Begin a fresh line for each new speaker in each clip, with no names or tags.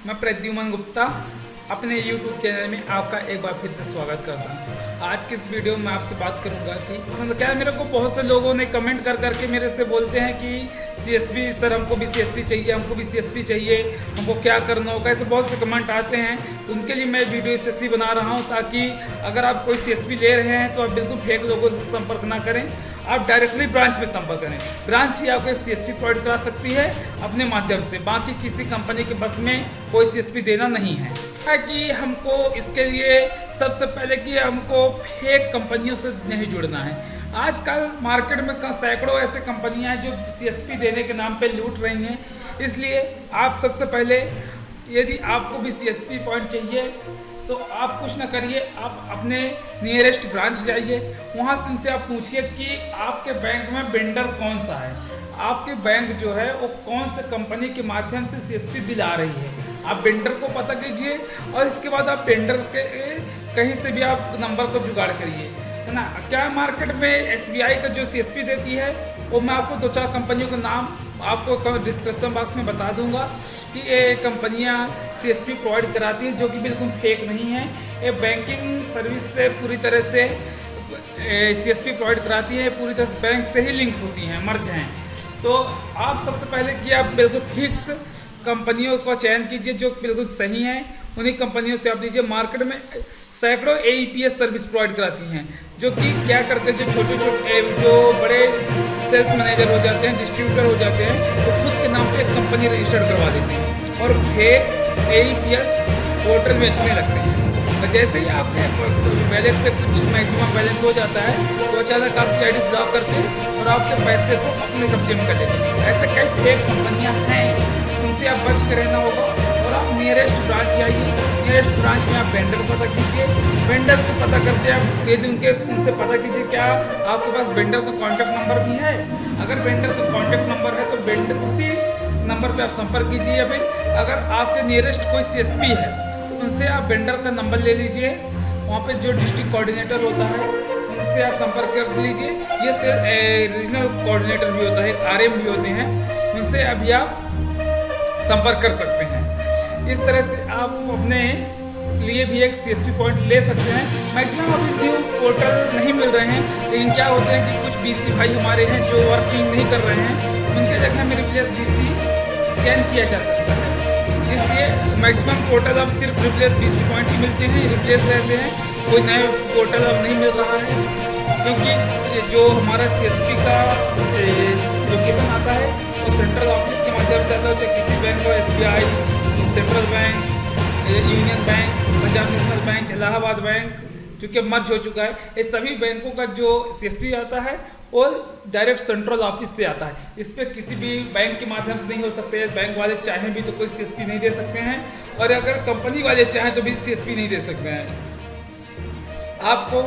मैं प्रद्युमन गुप्ता अपने YouTube channel में आपका एक बार फिर से स्वागत करता हूँ। आज की इस वीडियो में आपसे बात करूंगा कि पसंद क्या है। मेरे को बहुत से लोगों ने कमेंट कर करके मेरे से बोलते हैं कि CSP सर हमको भी CSP चाहिए, हमको भी CSP चाहिए, हमको क्या करना होगा। ऐसे बहुत से कमेंट आते हैं, तो उनके लिए मैं वीडियो स्पेशली बना रहा हूँ ताकि अगर आप कोई CSP ले रहे हैं तो आप बिल्कुल फेक लोगों से संपर्क ना करें, आप डायरेक्टली ब्रांच में संपर्क करें। ब्रांच ही आपको एक CSP प्रोवाइड करा सकती है अपने माध्यम से, बाकी किसी कंपनी के बस में कोई CSP देना नहीं है। कि हमको इसके लिए सबसे पहले कि हमको फेक कंपनियों से नहीं जुड़ना है। आजकल मार्केट में सैकड़ों ऐसे कंपनियां हैं जो CSP देने के नाम पे लूट रही हैं। इसलिए आप सबसे पहले यदि आपको भी CSP पॉइंट चाहिए तो आप कुछ ना करिए, आप अपने नियरेस्ट ब्रांच जाइए, वहाँ से उनसे आप पूछिए कि आपके बैंक में वेंडर कौन सा है, आपके बैंक जो है वो कौन से कंपनी के माध्यम से CSP दिला रही है। आप वेंडर को पता कीजिए और इसके बाद आप वेंडर के कहीं से भी आप नंबर को जुगाड़ करिए, है ना। क्या मार्केट में SBI का जो CSP देती है वो मैं आपको 2-4 कंपनियों का नाम आपको डिस्क्रिप्शन बॉक्स में बता दूंगा कि ये कंपनियां CSP प्रोवाइड कराती हैं जो कि बिल्कुल फेक नहीं है। ये बैंकिंग सर्विस से पूरी तरह से CSP प्रोवाइड कराती है, पूरी तरह से बैंक से ही लिंक होती हैं, मर्ज हैं। तो आप सबसे पहले कि आप बिल्कुल फिक्स कंपनियों का चयन कीजिए जो बिल्कुल सही हैं, उन्हीं कंपनियों से आप लीजिए। मार्केट में सैकड़ों AEPS सर्विस प्रोवाइड कराती हैं जो कि क्या करते हैं, जो छोटे छोटे जो बड़े सेल्स मैनेजर हो जाते हैं, डिस्ट्रीब्यूटर हो जाते हैं, वो खुद के नाम पे एक कंपनी रजिस्टर्ड करवा देते हैं और फेक AEPS पोर्टल बेचने लगते हैं। और जैसे ही आपके वैलेट पे कुछ मैक्सिमम बैलेंस हो जाता है तो अचानक आपकी ID ब्लॉक करते हैं और आपके पैसे को अपने कब्जे में कर लेते हैं। ऐसे कई फेक कंपनियां हैं, उनसे आप बच के रहना होगा। और आप नियरेस्ट ब्रांच जाइए, नियरेस्ट ब्रांच में आप वेंडर को पता कीजिए, वेंडर से पता करते आप यदि उनसे पता कीजिए क्या आपके पास वेंडर का कॉन्टैक्ट नंबर भी है। अगर वेंडर का कॉन्टैक्ट नंबर है तो वेंडर उसी नंबर पे आप संपर्क कीजिए, या फिर अगर आपके नियरेस्ट कोई CSP है तो उनसे आप वेंडर का नंबर ले लीजिए। वहाँ पे जो डिस्ट्रिक्ट कोऑर्डिनेटर होता है उनसे आप संपर्क कर लीजिए। ये सिर्फ रीजनल कोऑर्डिनेटर भी होता है, RM भी होते हैं, उनसे अभी आप संपर्क कर सकते हैं। इस तरह से आप अपने लिए भी एक CSP पॉइंट ले सकते हैं। मैक्सिमम अभी न्यू पोर्टल नहीं मिल रहे हैं, लेकिन क्या होते हैं कि कुछ BC भाई हमारे हैं जो वर्किंग नहीं कर रहे हैं, उनके जगह में रिप्लेस BC चयन किया जा सकता है। इसलिए मैक्सिमम पोर्टल अब सिर्फ रिप्लेस BC पॉइंट ही मिलते हैं, रिप्लेस रहते हैं, कोई नए पोर्टल अब नहीं मिल रहा है। क्योंकि जो हमारा CSP का लोकेशन आता है वो सेंट्रल ऑफिस के माध्यम से आता है, चाहे किसी बैंक हो, SBI, central bank, union bank, Punjab national bank, Allahabad bank, जो कि मर्ज हो चुका है। ये सभी बैंकों का जो CSP आता है वो डायरेक्ट सेंट्रल ऑफिस से आता है। इस पर किसी भी बैंक के माध्यम से नहीं हो सकते। बैंक वाले चाहें भी तो कोई CSP नहीं दे सकते हैं, और अगर कंपनी वाले चाहें तो भी CSP नहीं दे सकते हैं। आपको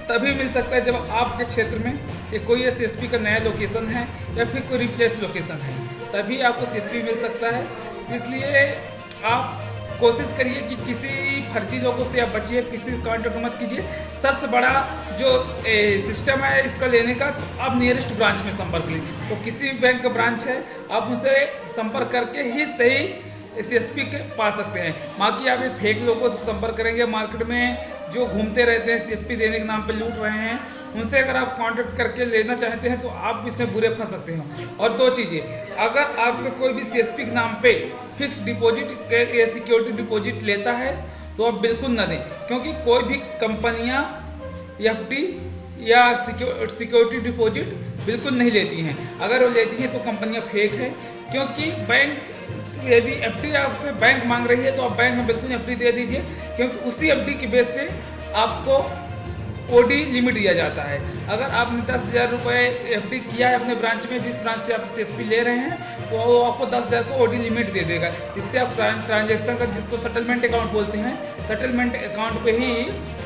तभी मिल सकता है जब आपके क्षेत्र में ये कोई CSP का नया लोकेशन है या फिर कोई रिप्लेस लोकेशन है, तभी आपको CSP मिल सकता है। इसलिए आप कोशिश करिए कि किसी फर्जी लोगों से आप बचिए, किसी कॉन्टेक्ट मत कीजिए। सबसे बड़ा जो सिस्टम है इसका लेने का, तो आप नियरेस्ट ब्रांच में संपर्क लीजिए। वो किसी भी बैंक का ब्रांच है, आप उनसे संपर्क करके ही सही CSP के पा सकते हैं। बाकी आप ये फेक लोगों से संपर्क करेंगे, मार्केट में जो घूमते रहते हैं CSP देने के नाम पे लूट रहे हैं, उनसे अगर आप कांटेक्ट करके लेना चाहते हैं तो आप इसमें बुरे फंस सकते हैं। और 2 चीज़ें, अगर आपसे कोई भी CSP के नाम पे फिक्स डिपॉजिट या सिक्योरिटी डिपॉजिट लेता है तो आप बिल्कुल ना दें, क्योंकि कोई भी कंपनियां FD या सिक्योरिटी डिपॉजिट बिल्कुल नहीं लेती हैं। अगर वो लेती हैं तो कंपनियां फेक है। क्योंकि बैंक यदि FD आपसे बैंक मांग रही है तो आप बैंक में बिल्कुल FD दे दीजिए, क्योंकि उसी FD के बेस पे आपको OD लिमिट दिया जाता है। अगर आपने 10,000 रुपये FD किया है अपने ब्रांच में, जिस ब्रांच से आप CSP ले रहे हैं, तो वो आपको 10,000 को OD लिमिट दे देगा। इससे आप ट्रांजेक्शन का, जिसको सेटलमेंट अकाउंट बोलते हैं, सेटलमेंट अकाउंट पे ही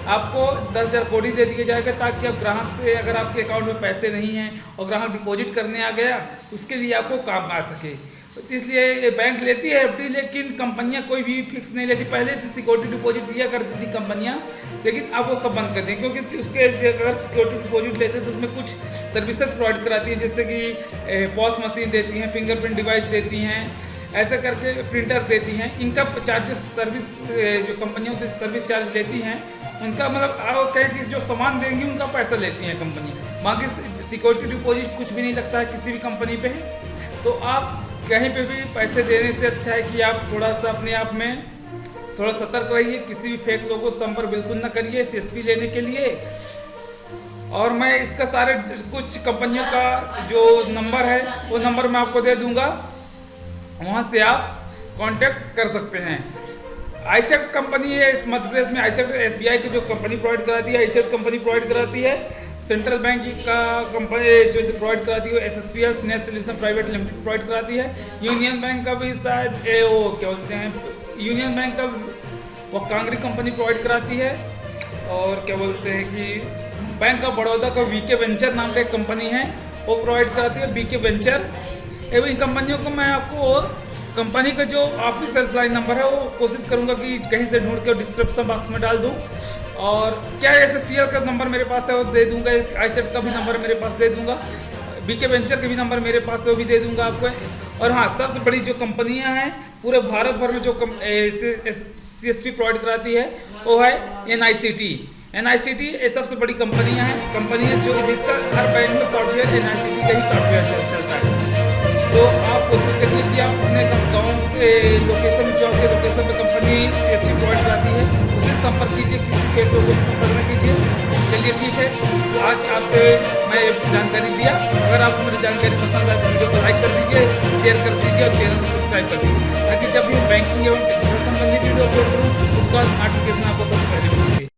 आपको 10,000 कोडी दे दिया जाएगा, ताकि आप ग्राहक से, अगर आपके अकाउंट में पैसे नहीं हैं और ग्राहक डिपॉजिट करने आ गया, उसके लिए आपको काम आ सके। इसलिए बैंक लेती है FD, लेकिन कंपनियां कोई भी फिक्स नहीं लेती। पहले तो सिक्योरिटी डिपॉजिट दिया करती थी कंपनियां, लेकिन अब वो सब बंद कर दें, क्योंकि उसके अगर सिक्योरिटी डिपॉजिट लेते हैं तो उसमें कुछ सर्विसेज प्रोवाइड कराती है, जैसे कि पॉस मशीन देती हैं, फिंगरप्रिंट डिवाइस देती हैं, ऐसे करके प्रिंटर देती हैं। इनका चार्जेस सर्विस जो कंपनियाँ होती है सर्विस चार्ज लेती हैं, उनका मतलब आप कहें कि जो सामान देंगी उनका पैसा लेती हैं कंपनी। बाकी सिक्योरिटी डिपॉजिट कुछ भी नहीं लगता है किसी भी कंपनी पे। तो आप कहीं पे भी पैसे देने से अच्छा है कि आप थोड़ा सा अपने आप में थोड़ा सतर्क रहिए, किसी भी फेक लोगों से संपर्क बिल्कुल ना करिए CSP लेने के लिए। और मैं इसका सारे कुछ कंपनियों का जो नंबर है वो नंबर मैं आपको दे दूंगा, वहाँ से आप कांटेक्ट कर सकते हैं। आईसेट कंपनी है मध्य प्रदेश में, आईसेट SBI की जो कंपनी प्रोवाइड कराती है, आईसेट कंपनी प्रोवाइड कराती है। सेंट्रल बैंक का कंपनी जो प्रोवाइड कराती है SSPL snap solution private limited provide कराती है। यूनियन बैंक का भी शायद वो क्या बोलते हैं, यूनियन बैंक का वो कांगरी कंपनी प्रोवाइड कराती है। और क्या बोलते हैं कि बैंक ऑफ बड़ौदा का VK वेंचर नाम का एक कंपनी है, वो प्रोवाइड कराती है VK वेंचर। एवं इन कंपनियों को मैं आपको कंपनी का जो ऑफिस हेल्पलाइन नंबर है वो कोशिश करूंगा कि कहीं से ढूंढ के डिस्क्रिप्शन बॉक्स में डाल दूं। और क्या SSPL का नंबर मेरे पास है वो दे दूंगा, आईसेट का भी नंबर मेरे पास दे दूंगा, VK वेंचर के भी नंबर मेरे पास है वो भी दे दूंगा आपको। और हाँ, सबसे बड़ी जो कंपनियां हैं पूरे भारत भर में जो CSP प्रोवाइड कराती है वो है NICT ये सबसे बड़ी कंपनियां हैं, कंपनी है जो जिसका हर बैंक में सॉफ्टवेयर NICT का ही सॉफ्टवेयर चलता है। तो आप कोशिश करिए कि आप अपने गाँव के लोकेशन में, जॉब के लोकेशन में कंपनी CSP प्रोवाइड कराती है, उससे संपर्क कीजिए, किसी के लोगों से संपर्क न कीजिए। चलिए ठीक है, आज आपसे मैं जानकारी दिया। अगर आपको मेरी जानकारी पसंद आए तो वीडियो को लाइक कर दीजिए, शेयर कर दीजिए और चैनल को सब्सक्राइब कर दीजिए, ताकि जब भी बैंकिंग एवं टेक्निकल संबंधी वीडियो अपलोड करूँ उसका नोटिफिकेशन आपको सबसे पहले मिल सके।